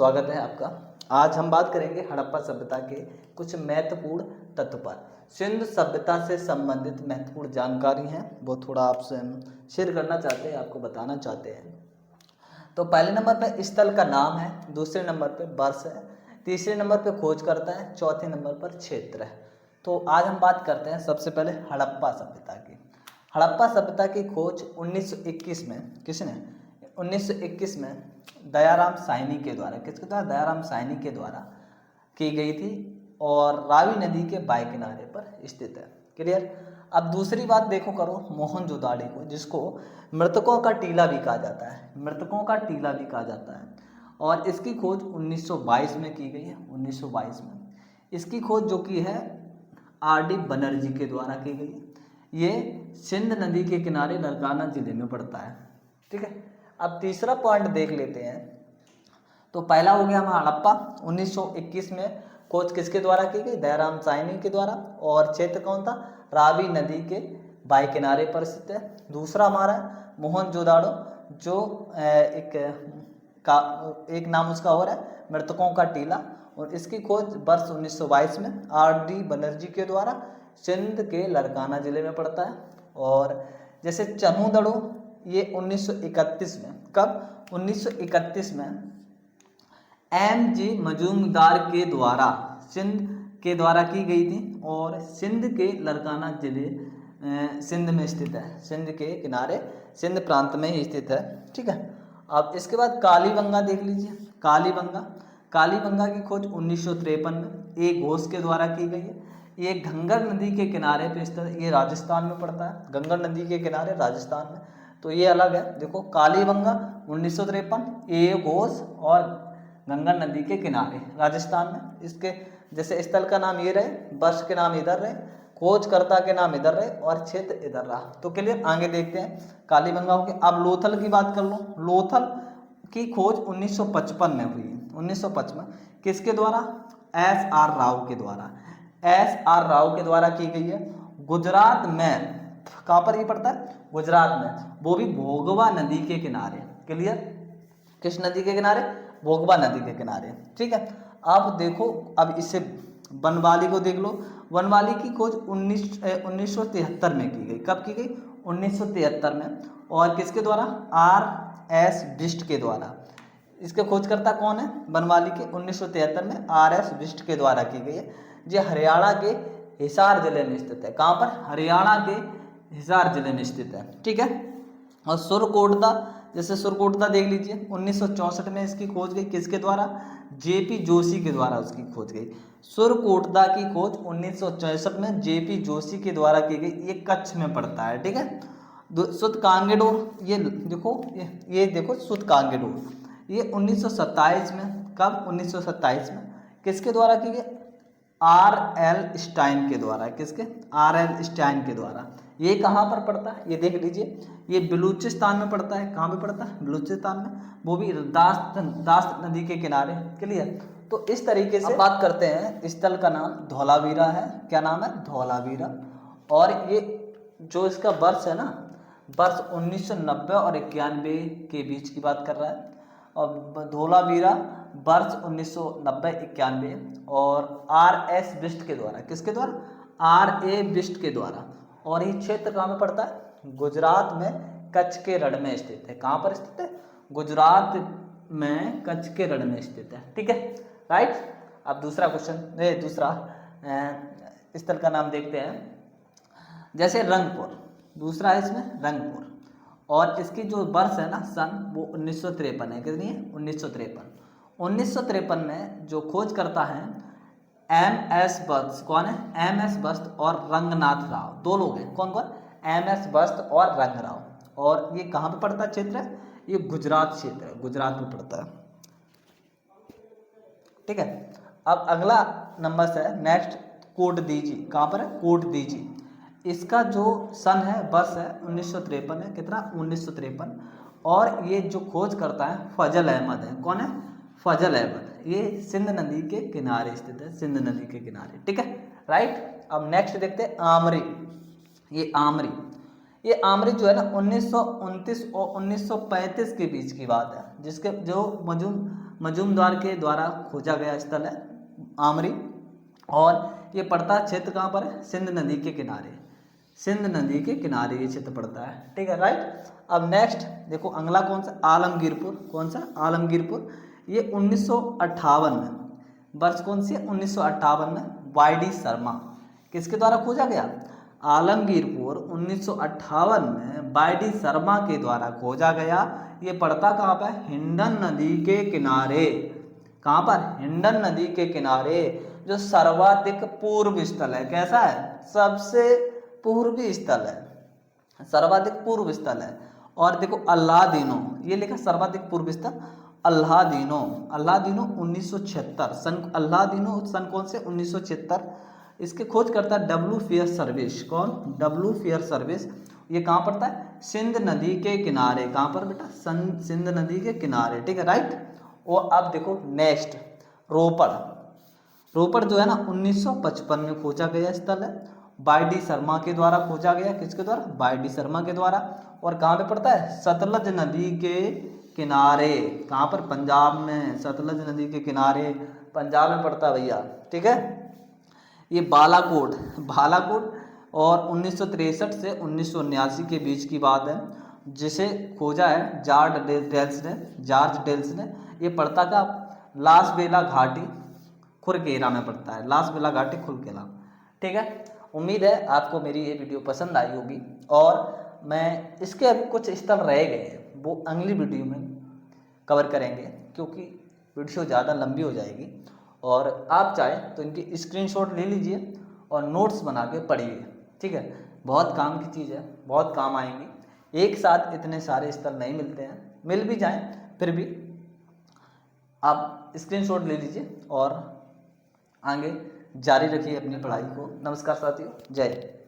स्वागत है आपका। आज हम बात करेंगे हड़प्पा सभ्यता के कुछ महत्वपूर्ण तत्व पर। सिंधु सभ्यता से संबंधित महत्वपूर्ण जानकारी है वो थोड़ा आपसे हम शेयर करना चाहते हैं, आपको बताना चाहते हैं। तो पहले नंबर पे स्थल का नाम है, दूसरे नंबर पे वर्ष है, तीसरे नंबर पे खोजकर्ता है, चौथे नंबर पर क्षेत्र है। तो आज हम बात करते हैं सबसे पहले हड़प्पा सभ्यता की। हड़प्पा सभ्यता की खोज 1921 में किसने 1921 में दयाराम साहनी के द्वारा, किसके द्वारा? दयाराम साहनी के द्वारा की गई थी और रावी नदी के बाएं किनारे पर स्थित है। क्लियर। अब दूसरी बात देखो करो, मोहनजोदाड़ो को, जिसको मृतकों का टीला भी कहा जाता है, मृतकों का टीला भी कहा जाता है, और इसकी खोज 1922 में की गई है। 1922 में इसकी खोज जो की है आर.डी. बनर्जी के द्वारा की गई है। ये सिंध नदी के किनारे ननकाना जिले में पड़ता है। ठीक है। अब तीसरा पॉइंट देख लेते हैं। तो पहला हो गया हमारा हड़प्पा। 1921 में खोज किसके द्वारा की गई? दयाराम साहनी के द्वारा। और क्षेत्र कौन था? रावी नदी के बाएं किनारे पर स्थित है। दूसरा हमारा मोहनजोदाड़ो, जो एक नाम उसका और है मृतकों का टीला, और इसकी खोज वर्ष 1922 में आर.डी. बनर्जी के द्वारा सिंध के लड़काना जिले में पड़ता है। और जैसे चन्हूदड़ो, ये 1931 में, कब? 1931 में एम.जी. मजूमदार के द्वारा सिंध के द्वारा की गई थी, और सिंध के लड़काना जिले सिंध में स्थित है, सिंध के किनारे, सिंध प्रांत में ही स्थित है। ठीक है। अब इसके बाद कालीबंगा देख लीजिए। कालीबंगा की खोज 1953 में एक घोष के द्वारा की गई है। ये घंगर नदी के किनारे पे स्थित है, ये राजस्थान में पड़ता है, घंगर नदी के किनारे राजस्थान में। तो ये अलग है। देखो कालीबंगा 1953, ये घोष और गंगा नदी के किनारे राजस्थान में। इसके जैसे स्थल का नाम ये रहे, वर्ष के नाम इधर रहे, खोजकर्ता के नाम इधर रहे, और क्षेत्र इधर रहा। तो क्लियर। आगे देखते हैं कालीबंगा हो गया। अब लोथल की बात कर लो। लोथल की खोज 1955 में हुई। 1955 किसके द्वारा? एस.आर. राव के द्वारा, एस.आर. राव के द्वारा की गई है। गुजरात में, कहाँ पर ये पड़ता है? गुजरात में, वो भी भोगवा नदी के किनारे। क्लियर। किस नदी के किनारे? भोगवा नदी के किनारे। ठीक है। अब देखो, अब इससे बनवाली को देख लो। बनवाली की खोज 1973 में की गई। कब की गई? 1973 में। और किसके द्वारा? आर.एस. बिष्ट के द्वारा। इसके खोजकर्ता कौन है? बनवाली के 1973 में आर.एस. बिष्ट के द्वारा की गई है। जो हरियाणा के हिसार जिले में स्थित है। कहाँ पर? हरियाणा के हिसार जिले में स्थित है। ठीक है। और सुरकोटदा, जैसे सुरकोटदा देख लीजिए, 1964 में इसकी खोज गई। किसके द्वारा? जे.पी. जोशी के द्वारा उसकी खोज गई। सुरकोटदा की खोज 1964 में जे.पी. जोशी के द्वारा की गई। ये कच्छ में पड़ता है। ठीक है। सुतकांगेडोर, ये देखो, ये देखो सुतकांगेडोर, ये 1927 में, कब? 1927 में किसके द्वारा की गई? आर.एल. स्टाइन के द्वारा। किसके? आर.एल. स्टाइन के द्वारा। ये कहाँ पर पड़ता है? ये देख लीजिए, ये बलूचिस्तान में पड़ता है। कहाँ पे पड़ता है? बलूचिस्तान में, वो भी दास्त नदी के किनारे। क्लियर। तो इस तरीके से बात करते हैं। स्थल का नाम धौलावीरा है। क्या नाम है? धौलावीरा। और ये जो इसका वर्ष है ना, वर्ष 1990 और 91 के बीच की बात कर रहा है। और धौलावीरा वर्ष 1990-91, और आर.एस. बिष्ट के द्वारा। किसके द्वारा? आर.ए. बिष्ट के द्वारा। और ये क्षेत्र कहाँ में पड़ता है? गुजरात में कच्छ के रण में स्थित है। कहाँ पर स्थित है? गुजरात में कच्छ के रण में स्थित है। ठीक है। राइट। अब दूसरा क्वेश्चन, दूसरा स्थल का नाम देखते हैं। जैसे रंगपुर, दूसरा है इसमें रंगपुर, और इसकी जो वर्ष है ना, सन, वो 1953 है। कितनी है? 1953। 1953 में जो खोज करता है एम.एस. बस्त। कौन है? एम.एस. बस्त और रंगनाथ राव, दो लोग हैं। कौन कौन? एम.एस. बस्त और रंगराव। और ये कहाँ पे पड़ता है क्षेत्र है? ये गुजरात क्षेत्र है, गुजरात में पड़ता है। ठीक है। अब अगला नंबर से नेक्स्ट कोटदीजी। कहाँ पर है? कोटदीजी। इसका जो सन है, वर्ष है 1953 है। कितना? 1953। और ये जो खोज करता है फजल अहमद है। कौन है? फजल अहमद। ये सिंध नदी के किनारे स्थित है, सिंध नदी के किनारे। ठीक है। राइट। अब नेक्स्ट देखते हैं आमरी। ये आमरी, ये आमरी जो है ना 1929 और 1935 के बीच की बात है, जिसके जो मजूमदार के द्वारा खोजा गया स्थल है आमरी। और ये पड़ता है क्षेत्र कहाँ पर है, सिंध नदी के किनारे, सिंध नदी के किनारे ये क्षेत्र पड़ता है, ठीक है राइट। अब नेक्स्ट देखो अगला कौन सा, आलमगीरपुर, कौन सा, आलमगीरपुर। ये 1958 में, वर्ष कौन सी है, 1958 में वाई.डी. शर्मा किसके द्वारा खोजा गया, आलमगीरपुर 1958 में वाई.डी. शर्मा के द्वारा खोजा गया। ये पड़ता कहाँ पर, हिंडन नदी के किनारे, कहाँ पर, हिंडन नदी के किनारे, जो सर्वाधिक पूर्व स्थल है, कैसा है, सबसे पूर्वी स्थल है, सर्वाधिक पूर्व स्थल है। और देखो अल्लादीनो, ये लिखा सर्वाधिक पूर्व स्थल अल्लादीनो, अल्लादीनो 1976 सन, अल्लादीनो सन कौन से, 1976। इसके खोज करता है डब्ल्यू फेयर सर्विस, कौन, डब्ल्यू फेयर सर्विस। ये कहाँ पड़ता है, सिंध नदी के किनारे, कहाँ पर बेटा, सिंध नदी के किनारे, ठीक है राइट। और अब देखो नेक्स्ट रोपड़, रोपड़ जो है ना 1955 में खोजा गया स्थल है, वाई.डी. शर्मा के द्वारा खोजा गया, किसके द्वारा, वाई.डी. शर्मा के द्वारा। और कहाँ पे पड़ता है, सतलज नदी के किनारे, कहाँ पर, पंजाब में, सतलज नदी के किनारे पंजाब में पड़ता है भैया, ठीक है। ये बालाकोट, बालाकोट और 1963 से 1979 के बीच की बात है, जिसे खोजा है जॉर्ज डेल्स ने। ये पड़ता का लास बेला घाटी खुरकेरा में पड़ता है, लास बेला घाटी खुरकेरा, ठीक है। उम्मीद है आपको मेरी ये वीडियो पसंद आई होगी, और मैं इसके अभी कुछ स्थल रह गए हैं वो अगली वीडियो में कवर करेंगे, क्योंकि वीडियो ज़्यादा लंबी हो जाएगी। और आप चाहें तो इनकी स्क्रीनशॉट ले लीजिए और नोट्स बना के पढ़िए, ठीक है। बहुत काम की चीज़ है, बहुत काम आएंगी। एक साथ इतने सारे स्थल नहीं मिलते हैं, मिल भी जाएं फिर भी आप स्क्रीनशॉट ले लीजिए और आगे जारी रखिए अपनी पढ़ाई को। नमस्कार साथियों, जय हिंद।